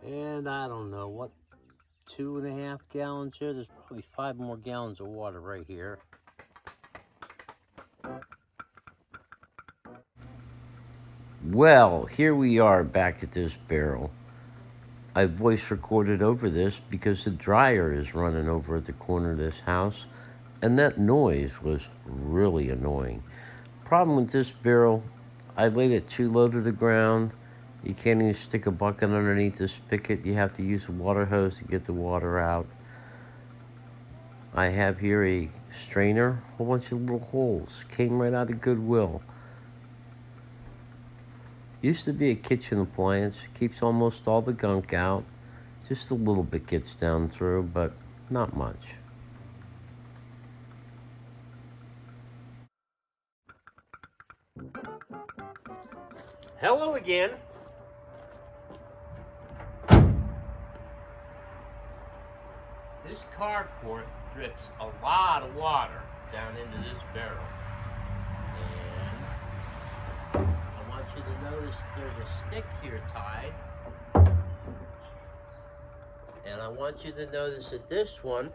And I don't know what, 2.5 gallons here. There's probably 5 more gallons of water right here. Well, here we are back at this barrel. I voice recorded over this because the dryer is running over at the corner of this house, and that noise was really annoying. Problem with this barrel, I laid it too low to the ground. You can't even stick a bucket underneath the spigot. You have to use a water hose to get the water out. I have here a strainer, a whole bunch of little holes. Came right out of Goodwill. Used to be a kitchen appliance. Keeps almost all the gunk out. Just a little bit gets down through, but not much. Hello again. This carport drips a lot of water down into this barrel. And I want you to notice there's a stick here tied. And I want you to notice that this one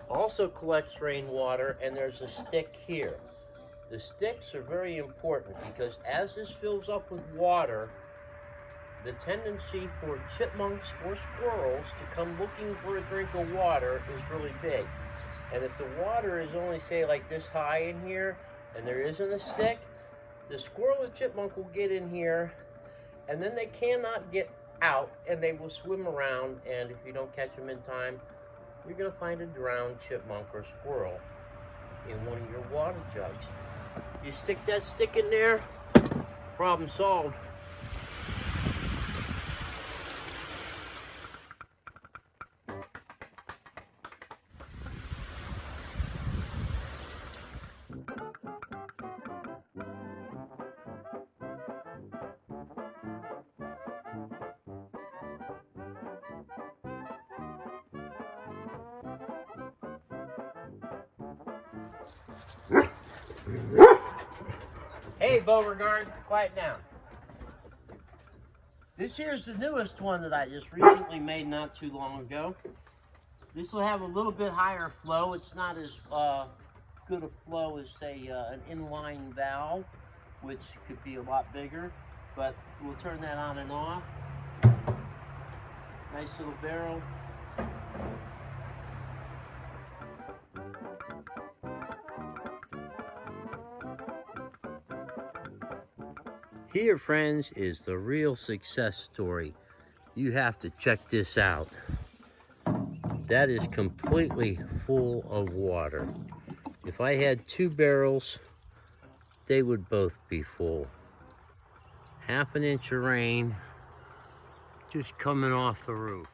also collects rainwater, and there's a stick here. The sticks are very important because as this fills up with water, the tendency for chipmunks or squirrels to come looking for a drink of water is really big. And if the water is only, say, like this high in here, and there isn't a stick, the squirrel or chipmunk will get in here, and then they cannot get out, and they will swim around, and if you don't catch them in time, you're going to find a drowned chipmunk or squirrel in one of your water jugs. You stick that stick in there, problem solved. Hey, Beauregard, quiet down. This here's the newest one that I just recently made not too long ago. This will have a little bit higher flow. It's not as good a flow as, say, an inline valve, which could be a lot bigger, but we'll turn that on and off. Nice little barrel. Here, friends, is the real success story. You have to check this out. That is completely full of water. If I had 2 barrels, they would both be full. Half an inch of rain just coming off the roof.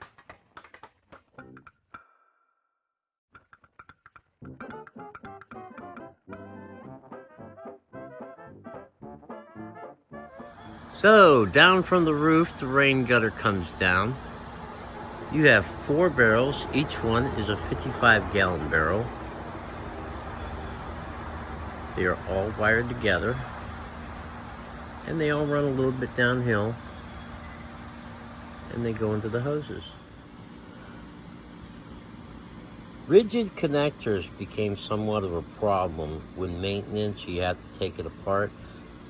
So, down from the roof, the rain gutter comes down. You have 4 barrels. Each one is a 55-gallon barrel. They are all wired together, and they all run a little bit downhill, and they go into the hoses. Rigid connectors became somewhat of a problem. When maintenance, you have to take it apart.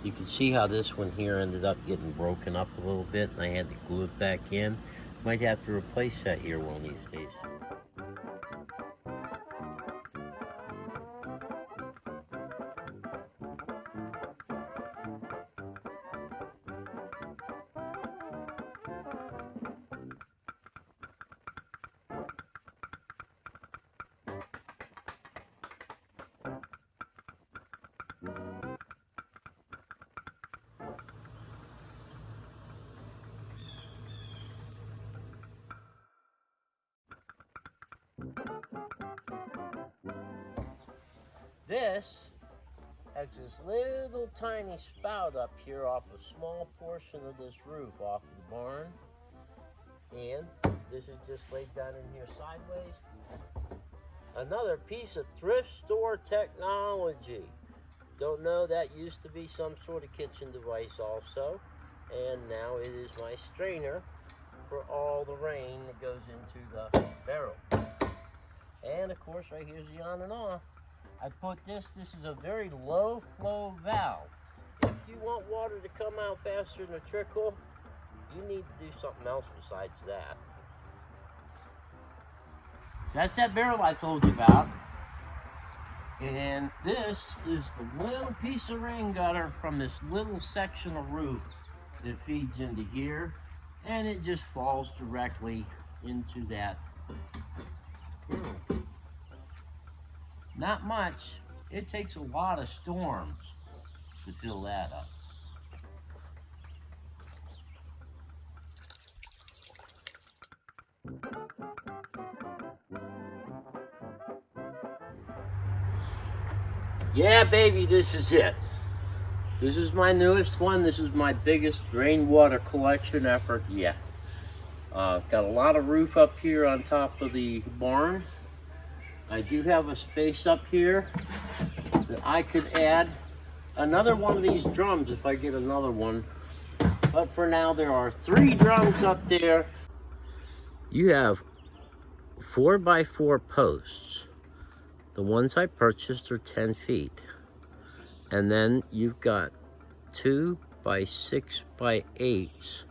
You can see how this one here ended up getting broken up a little bit, and I had to glue it back in. Might have to replace that here one of these days. This has this little tiny spout up here off a small portion of this roof off of the barn. And this is just laid down in here sideways. Another piece of thrift store technology. Don't know, that used to be some sort of kitchen device also. And now it is my strainer for all the rain that goes into the barrel. And of course right here's the on and off. I put this is a very low flow valve. If you want water to come out faster than a trickle, you need to do something else besides that. So that's that barrel I told you about. And this is the little piece of rain gutter from this little section of roof that feeds into here. And it just falls directly into that barrel. Not much. It takes a lot of storms to fill that up. Yeah, baby, this is it. This is my newest one. This is my biggest rainwater collection effort yet. Got a lot of roof up here on top of the barn. I do have a space up here that I could add another one of these drums if I get another one. But for now, there are 3 drums up there. You have 4x4 posts. The ones I purchased are 10 feet. And then you've got 2x6x8s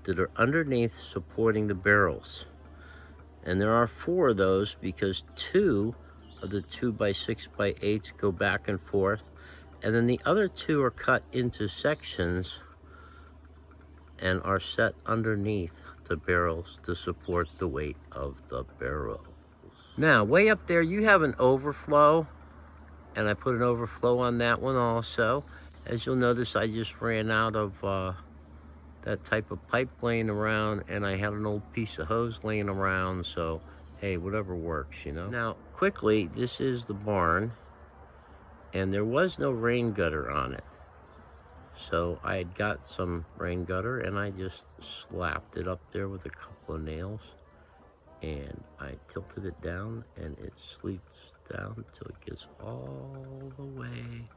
that are underneath supporting the barrels. And there are 4 of those because 2 of the 2x6x8s go back and forth. And then the other 2 are cut into sections and are set underneath the barrels to support the weight of the barrels. Now, way up there, you have an overflow. And I put an overflow on that one also. As you'll notice, I just ran out of that type of pipe laying around, and I had an old piece of hose laying around, so hey, whatever works, you know. Now, quickly, this is the barn, and there was no rain gutter on it. So I had got some rain gutter, and I just slapped it up there with a couple of nails, and I tilted it down, and it sleeps down until it gets all the way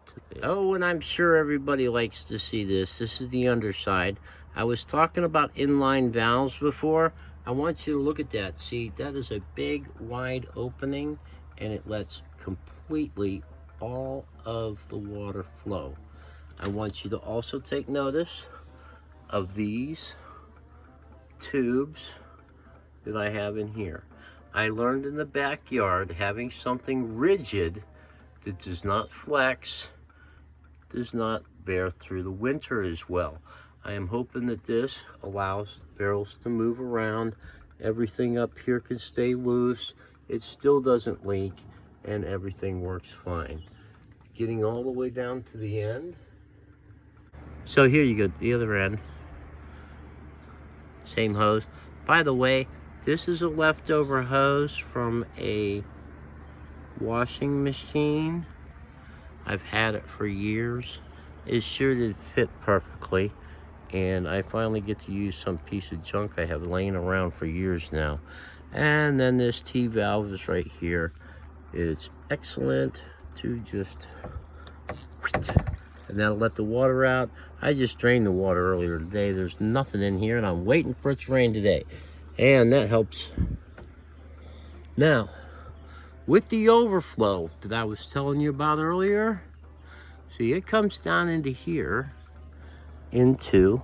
to there. Oh, and I'm sure everybody likes to see this. This is the underside. I was talking about inline valves before. I want you to look at that. See, that is a big, wide opening, and it lets completely all of the water flow. I want you to also take notice of these tubes that I have in here. I learned in the backyard having something rigid that does not flex, does not bear through the winter as well. I am hoping that this allows barrels to move around. Everything up here can stay loose. It still doesn't leak, and everything works fine. Getting all the way down to the end. So here you go, the other end. Same hose. By the way, this is a leftover hose from a washing machine. I've had it for years. It sure did fit perfectly, and I finally get to use some piece of junk I have laying around for years now. And then this T-valve is right here. It's excellent to just, and that'll let the water out. I just drained the water earlier today. There's nothing in here, and I'm waiting for it to rain today. And that helps. Now, with the overflow that I was telling you about earlier, see, it comes down into here, into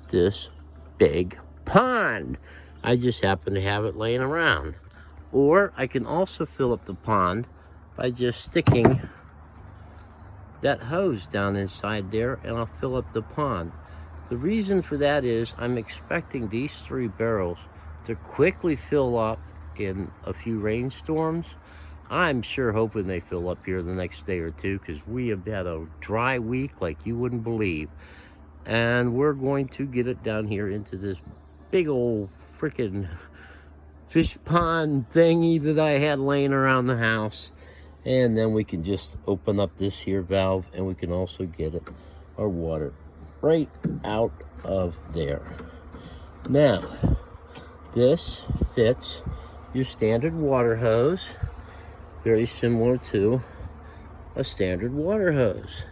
this big pond. I just happen to have it laying around. Or I can also fill up the pond by just sticking that hose down inside there, and I'll fill up the pond. The reason for that is I'm expecting these 3 barrels to quickly fill up in a few rainstorms. I'm sure hoping they fill up here the next day or 2, because we have had a dry week like you wouldn't believe. And we're going to get it down here into this big old freaking fish pond thingy that I had laying around the house. And then we can just open up this here valve and we can also get it, our water right out of there. Now, this fits your standard water hose, very similar to a standard water hose.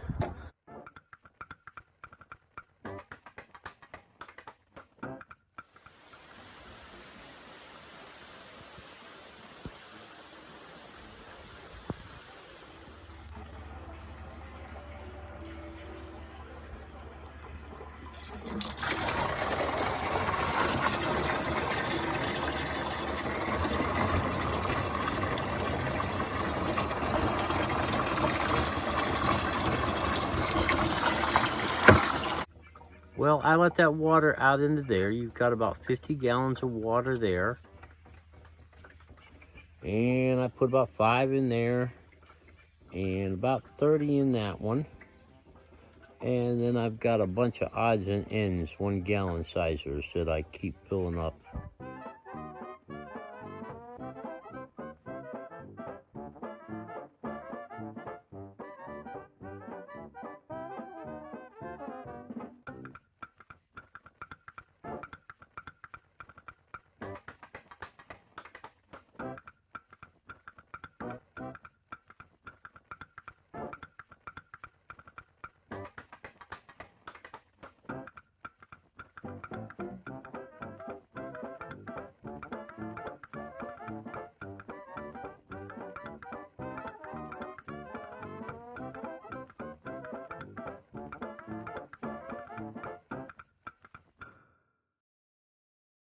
Well, I let that water out into there. You've got about 50 gallons of water there. And I put about 5 in there and about 30 in that one. And then I've got a bunch of odds and ends, 1 gallon sizers that I keep filling up